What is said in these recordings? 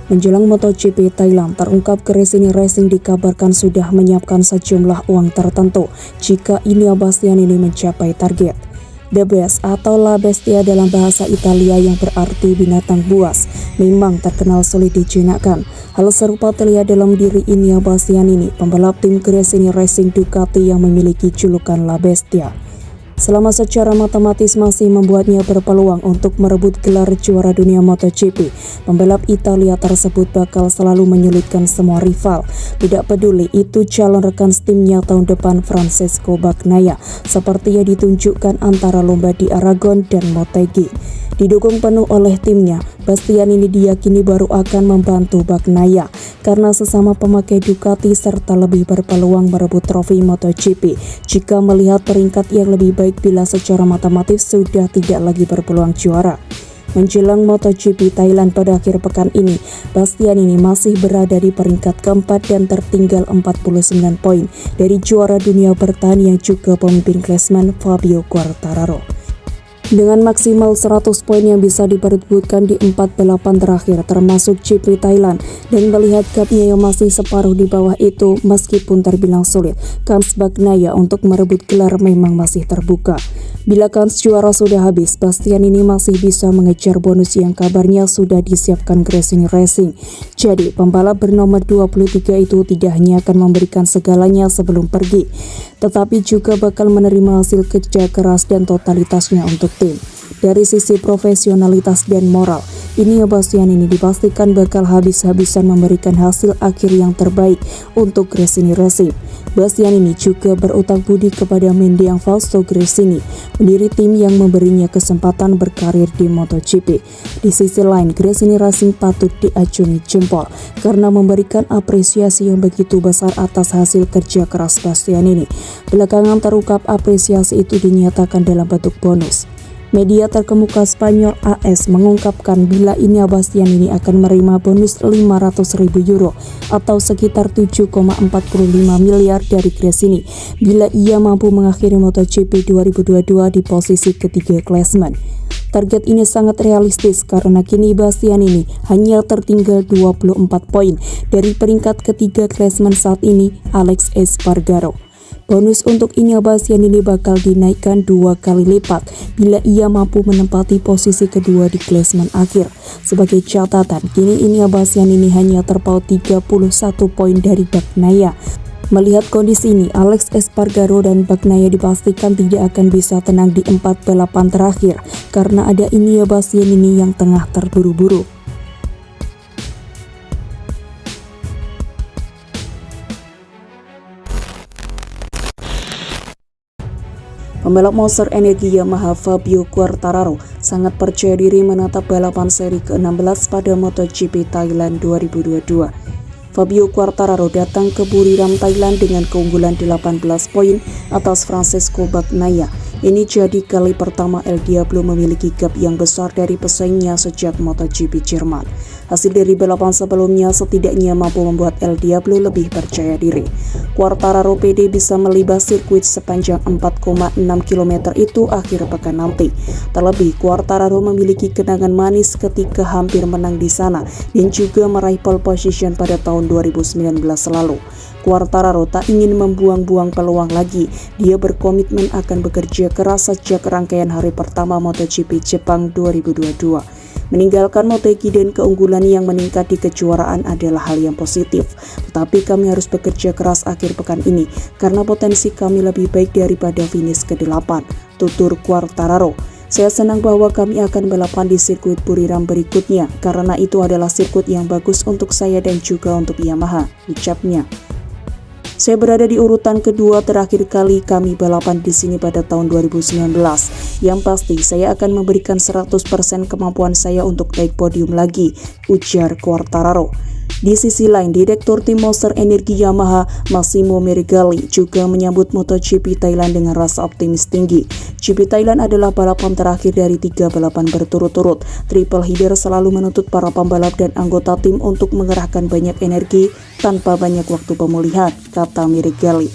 Menjelang MotoGP Thailand, terungkap Gresini Racing dikabarkan sudah menyiapkan sejumlah uang tertentu jika Enea Bastianini mencapai target. The Best atau La Bestia dalam bahasa Italia yang berarti binatang buas memang terkenal sulit dijinakkan. Hal serupa terlihat dalam diri Enea Bastianini, pembalap tim Gresini Racing Ducati yang memiliki julukan La Bestia. Selama secara matematis masih membuatnya berpeluang untuk merebut gelar juara dunia MotoGP, pembalap Italia tersebut bakal selalu menyulitkan semua rival. Tidak peduli itu calon rekan timnya tahun depan Francesco Bagnaia, seperti yang ditunjukkan antara lomba di Aragon dan Motegi. Didukung penuh oleh timnya, Bastianini diyakini baru akan membantu Bagnaia karena sesama pemakai Ducati serta lebih berpeluang merebut trofi MotoGP jika melihat peringkat yang lebih baik bila secara matematis sudah tidak lagi berpeluang juara. Menjelang MotoGP Thailand pada akhir pekan ini, Bastianini masih berada di peringkat keempat dan tertinggal 49 poin dari juara dunia bertahan yang juga pemimpin klasemen Fabio Quartararo. Dengan maksimal 100 poin yang bisa diperebutkan di 4 balapan terakhir termasuk GP Thailand, dan melihat gapnya yang masih separuh di bawah itu, meskipun terbilang sulit, kans Bagnaia untuk merebut gelar memang masih terbuka. Bila kans juara sudah habis, Bastianini masih bisa mengejar bonus yang kabarnya sudah disiapkan Gresini Racing. Jadi, pembalap bernomor 23 itu tidak hanya akan memberikan segalanya sebelum pergi, tetapi juga bakal menerima hasil kerja keras dan totalitasnya untuk tim. Dari sisi profesionalitas dan moral, Enea Bastianini dipastikan bakal habis-habisan memberikan hasil akhir yang terbaik untuk Gresini Racing. Bastianini juga berutang budi kepada mendiang Fausto Gresini, pendiri tim yang memberinya kesempatan berkarir di MotoGP. Di sisi lain, Gresini Racing patut diacungi jempol karena memberikan apresiasi yang begitu besar atas hasil kerja keras Bastianini. Belakangan terungkap apresiasi itu dinyatakan dalam bentuk bonus. Media terkemuka Spanyol AS mengungkapkan bila Enea Bastianini akan menerima bonus 500.000 euro atau sekitar 7,45 miliar dari Gresini bila ia mampu mengakhiri MotoGP 2022 di posisi ketiga klasemen. Target ini sangat realistis karena kini Bastianini hanya tertinggal 24 poin dari peringkat ketiga klasemen saat ini, Alex Espargaro. Bonus untuk Enea Bastianini bakal dinaikkan 2 kali lipat bila ia mampu menempati posisi kedua di klasemen akhir. Sebagai catatan, kini Enea Bastianini hanya terpaut 31 poin dari Bagnaia. Melihat kondisi ini, Alex Espargaro dan Bagnaia dipastikan tidak akan bisa tenang di 4 balapan terakhir karena ada Enea Bastianini yang tengah terburu-buru. Pembalap Monster Energi Yamaha Fabio Quartararo sangat percaya diri menatap balapan seri ke-16 pada MotoGP Thailand 2022. Fabio Quartararo datang ke Buriram, Thailand dengan keunggulan 18 poin atas Francesco Bagnaia. Ini jadi kali pertama El Diablo memiliki gap yang besar dari pesaingnya sejak MotoGP Jerman. Hasil dari balapan sebelumnya setidaknya mampu membuat El Diablo lebih percaya diri. Quartararo pede bisa melibas sirkuit sepanjang 4,6 km itu akhir pekan nanti. Terlebih, Quartararo memiliki kenangan manis ketika hampir menang di sana dan juga meraih pole position pada tahun 2019 lalu. Quartararo tak ingin membuang-buang peluang lagi. Dia berkomitmen akan bekerja keras sejak rangkaian hari pertama MotoGP Jepang 2022. Meninggalkan Motegi dan keunggulan yang meningkat di kejuaraan adalah hal yang positif. Tetapi kami harus bekerja keras akhir pekan ini karena potensi kami lebih baik daripada finish ke-8, tutur Quartararo. Saya senang bahwa kami akan balapan di sirkuit Buriram berikutnya karena itu adalah sirkuit yang bagus untuk saya dan juga untuk Yamaha, ucapnya. Saya berada di urutan kedua, terakhir kali kami balapan di sini pada tahun 2019. Yang pasti saya akan memberikan 100% kemampuan saya untuk naik podium lagi, ujar Quartararo. Di sisi lain, Direktur Tim Monster Energi Yamaha, Massimo Meregali, juga menyambut MotoGP Thailand dengan rasa optimis tinggi. GP Thailand adalah balapan terakhir dari 3 balapan berturut-turut. Triple header selalu menuntut para pembalap dan anggota tim untuk mengerahkan banyak energi tanpa banyak waktu pemulihan, kata Meregali.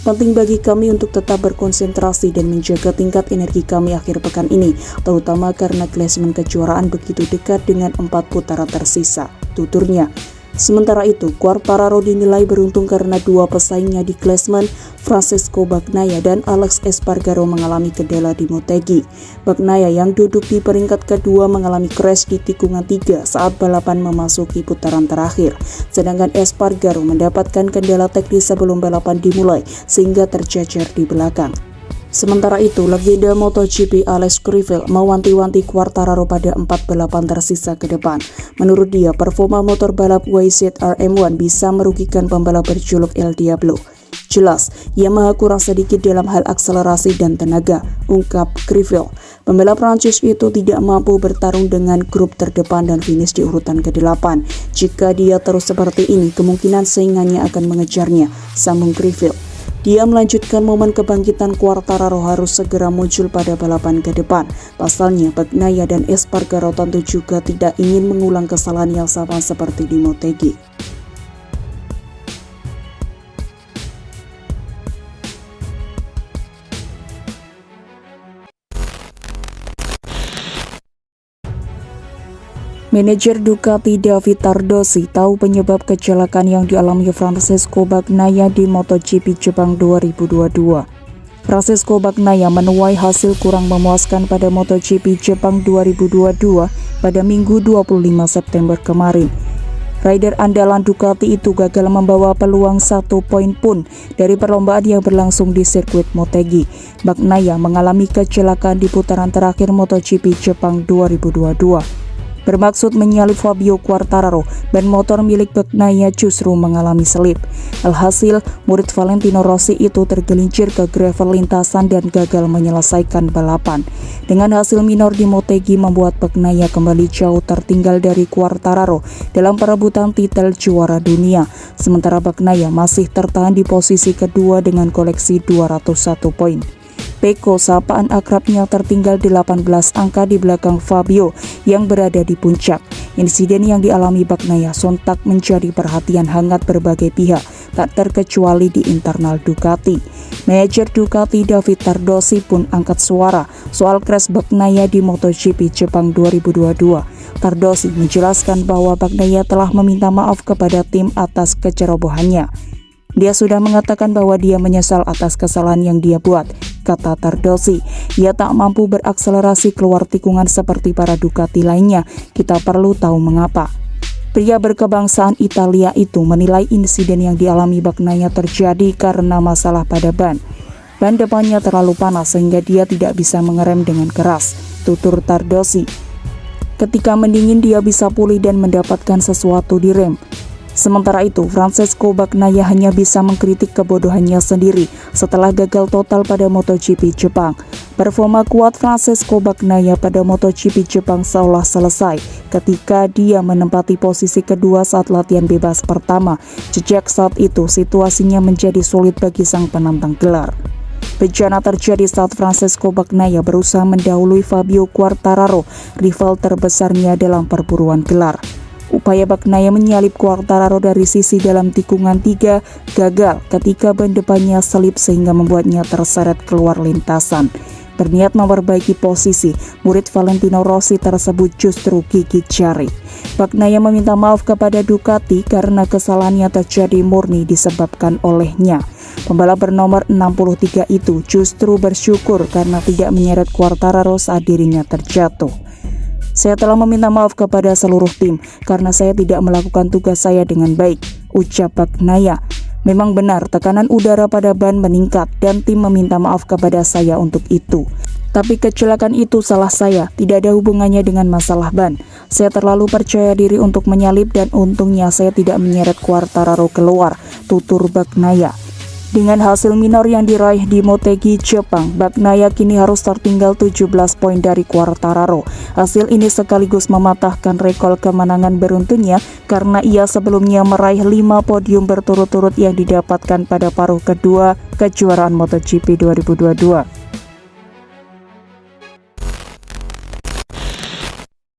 Penting bagi kami untuk tetap berkonsentrasi dan menjaga tingkat energi kami akhir pekan ini, terutama karena klasemen kejuaraan begitu dekat dengan 4 putaran tersisa. tuturnya. Sementara itu, Quartararo dinilai beruntung karena dua pesaingnya di klasmen, Francesco Bagnaia dan Alex Espargaro, mengalami kendala di Motegi. Bagnaia yang duduk di peringkat kedua mengalami crash di tikungan 3 saat balapan memasuki putaran terakhir. Sedangkan Espargaro mendapatkan kendala teknis sebelum balapan dimulai sehingga tercecer di belakang. Sementara itu, legenda MotoGP Alex Crivell mewanti-wanti Quartararo pada 4 balapan tersisa ke depan. Menurut dia, performa motor balap YZR M1 bisa merugikan pembalap berjuluk El Diablo. Jelas, Yamaha kurang sedikit dalam hal akselerasi dan tenaga, ungkap Crivell. Pembalap Prancis itu tidak mampu bertarung dengan grup terdepan dan finish di urutan ke-8. Jika dia terus seperti ini, kemungkinan saingannya akan mengejarnya, sambung Crivell. Dia melanjutkan momen kebangkitan Quartararo harus segera muncul pada balapan ke depan. Pasalnya, Bagnaia dan Espargaro tentu juga tidak ingin mengulang kesalahan yang sama seperti di Motegi. Manajer Ducati David Tardozzi tahu penyebab kecelakaan yang dialami Francesco Bagnaia di MotoGP Jepang 2022. Francesco Bagnaia menuai hasil kurang memuaskan pada MotoGP Jepang 2022 pada Minggu 25 September kemarin. Rider andalan Ducati itu gagal membawa peluang 1 poin pun dari perlombaan yang berlangsung di sirkuit Motegi. Bagnaia mengalami kecelakaan di putaran terakhir MotoGP Jepang 2022. Bermaksud menyalip Fabio Quartararo, ban motor milik Bagnaia justru mengalami selip. Alhasil, murid Valentino Rossi itu tergelincir ke gravel lintasan dan gagal menyelesaikan balapan. Dengan hasil minor di Motegi membuat Bagnaia kembali jauh tertinggal dari Quartararo dalam perebutan titel juara dunia. Sementara Bagnaia masih tertahan di posisi kedua dengan koleksi 201 poin. Pecco, sapaan akrabnya, tertinggal 18 angka di belakang Fabio yang berada di puncak. Insiden yang dialami Bagnaia sontak menjadi perhatian hangat berbagai pihak, tak terkecuali di internal Ducati. Manajer Ducati David Tardozzi pun angkat suara soal crash Bagnaia di MotoGP Jepang 2022. Tardozzi menjelaskan bahwa Bagnaia telah meminta maaf kepada tim atas kecerobohannya. Dia sudah mengatakan bahwa dia menyesal atas kesalahan yang dia buat, kata Tardozzi. Ia tak mampu berakselerasi keluar tikungan seperti para Ducati lainnya. Kita perlu tahu mengapa. Pria berkebangsaan Italia itu menilai insiden yang dialami Bagnaia terjadi karena masalah pada ban. Ban depannya terlalu panas sehingga dia tidak bisa mengerem dengan keras, tutur Tardozzi. Ketika mendingin dia bisa pulih dan mendapatkan sesuatu di rem. Sementara itu, Francesco Bagnaia hanya bisa mengkritik kebodohannya sendiri setelah gagal total pada MotoGP Jepang. Performa kuat Francesco Bagnaia pada MotoGP Jepang seolah selesai ketika dia menempati posisi kedua saat latihan bebas pertama. Sejak saat itu, situasinya menjadi sulit bagi sang penantang gelar. Bencana terjadi saat Francesco Bagnaia berusaha mendahului Fabio Quartararo, rival terbesarnya dalam perburuan gelar. Upaya Bagnaia menyalip Quartararo dari sisi dalam tikungan 3 gagal ketika ban depannya selip sehingga membuatnya terseret keluar lintasan. Berniat memperbaiki posisi, murid Valentino Rossi tersebut justru gigit jari. Bagnaia meminta maaf kepada Ducati karena kesalahannya terjadi murni disebabkan olehnya. Pembalap bernomor 63 itu justru bersyukur karena tidak menyeret Quartararo saat dirinya terjatuh. Saya telah meminta maaf kepada seluruh tim karena saya tidak melakukan tugas saya dengan baik, ucap Bagnaia. Memang benar tekanan udara pada ban meningkat dan tim meminta maaf kepada saya untuk itu. Tapi kecelakaan itu salah saya, tidak ada hubungannya dengan masalah ban. Saya terlalu percaya diri untuk menyalip dan untungnya saya tidak menyeret Quartararo keluar, tutur Bagnaia. Dengan hasil minor yang diraih di Motegi Jepang, Bagnaia kini harus tertinggal 17 poin dari Quartararo. Hasil ini sekaligus mematahkan rekor kemenangan beruntunnya karena ia sebelumnya meraih 5 podium berturut-turut yang didapatkan pada paruh kedua kejuaraan MotoGP 2022.